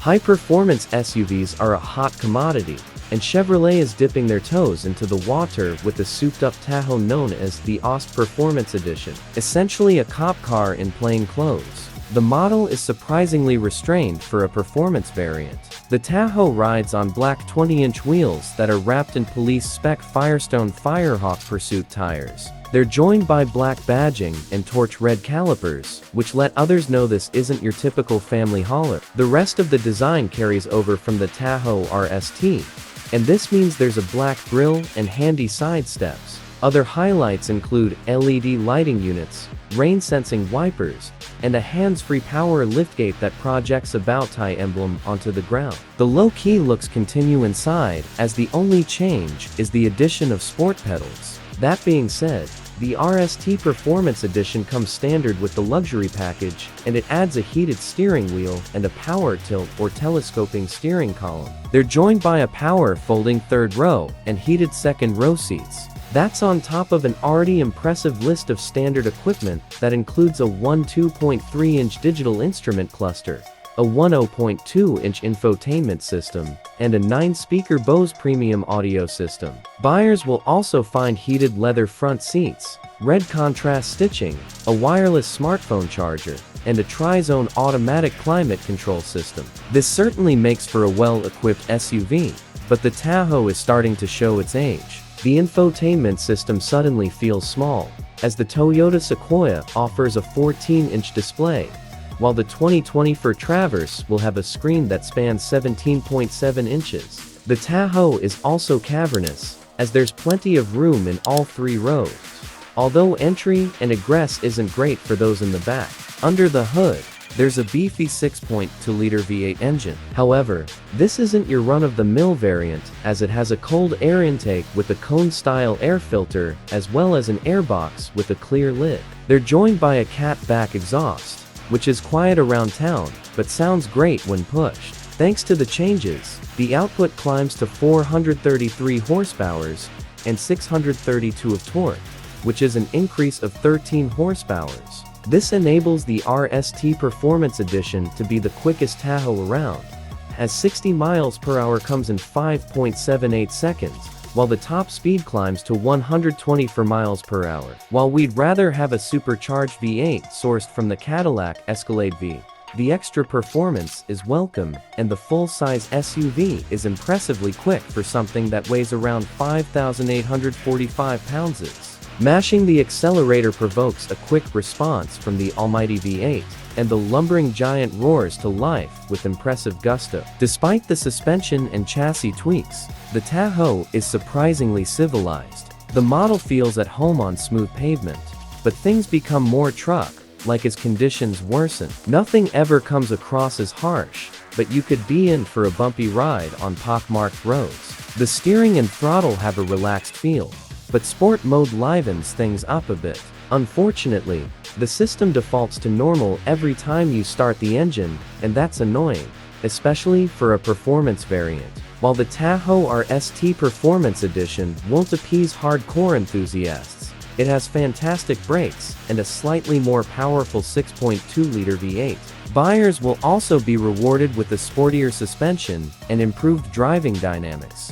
High-performance SUVs are a hot commodity, and Chevrolet is dipping their toes into the water with the souped-up Tahoe known as the RST Performance Edition, essentially a cop car in plain clothes. The model is surprisingly restrained for a performance variant. The Tahoe rides on black 20-inch wheels that are wrapped in police-spec Firestone Firehawk Pursuit tires. They're joined by black badging and torch red calipers, which let others know this isn't your typical family hauler. The rest of the design carries over from the Tahoe RST, and this means there's a black grille and handy side steps. Other highlights include LED lighting units, rain-sensing wipers, and a hands-free power liftgate that projects a bow tie emblem onto the ground. The low-key looks continue inside, as the only change is the addition of sport pedals. That being said, the RST Performance Edition comes standard with the luxury package, and it adds a heated steering wheel and a power tilt or telescoping steering column. They're joined by a power folding third row and heated second row seats. That's on top of an already impressive list of standard equipment that includes a 2.3-inch digital instrument cluster, a 10.2-inch infotainment system, and a 9-speaker Bose premium audio system. Buyers will also find heated leather front seats, red contrast stitching, a wireless smartphone charger, and a tri-zone automatic climate control system. This certainly makes for a well-equipped SUV, but the Tahoe is starting to show its age. The infotainment system suddenly feels small, as the Toyota Sequoia offers a 14-inch display, while the 2024 Traverse will have a screen that spans 17.7 inches. The Tahoe is also cavernous, as there's plenty of room in all three rows, although entry and egress isn't great for those in the back. Under the hood, there's a beefy 6.2-liter V8 engine. However, this isn't your run-of-the-mill variant, as it has a cold air intake with a cone-style air filter, as well as an airbox with a clear lid. They're joined by a cat-back exhaust, which is quiet around town, but sounds great when pushed. Thanks to the changes, the output climbs to 433 horsepower and 632 of torque, which is an increase of 13 horsepower. This enables the RST Performance Edition to be the quickest Tahoe around, as 60 miles per hour comes in 5.78 seconds, while the top speed climbs to 124 miles per hour. While we'd rather have a supercharged V8 sourced from the Cadillac Escalade V, the extra performance is welcome, and the full-size SUV is impressively quick for something that weighs around 5,845 pounds. Mashing the accelerator provokes a quick response from the almighty V8, and the lumbering giant roars to life with impressive gusto. Despite the suspension and chassis tweaks, the Tahoe is surprisingly civilized. The model feels at home on smooth pavement, but things become more truck-like as conditions worsen. Nothing ever comes across as harsh, but you could be in for a bumpy ride on pockmarked roads. The steering and throttle have a relaxed feel, but sport mode livens things up a bit. Unfortunately, the system defaults to normal every time you start the engine, and that's annoying, especially for a performance variant. While the Tahoe RST Performance Edition won't appease hardcore enthusiasts, it has fantastic brakes and a slightly more powerful 6.2-liter V8. Buyers will also be rewarded with a sportier suspension and improved driving dynamics.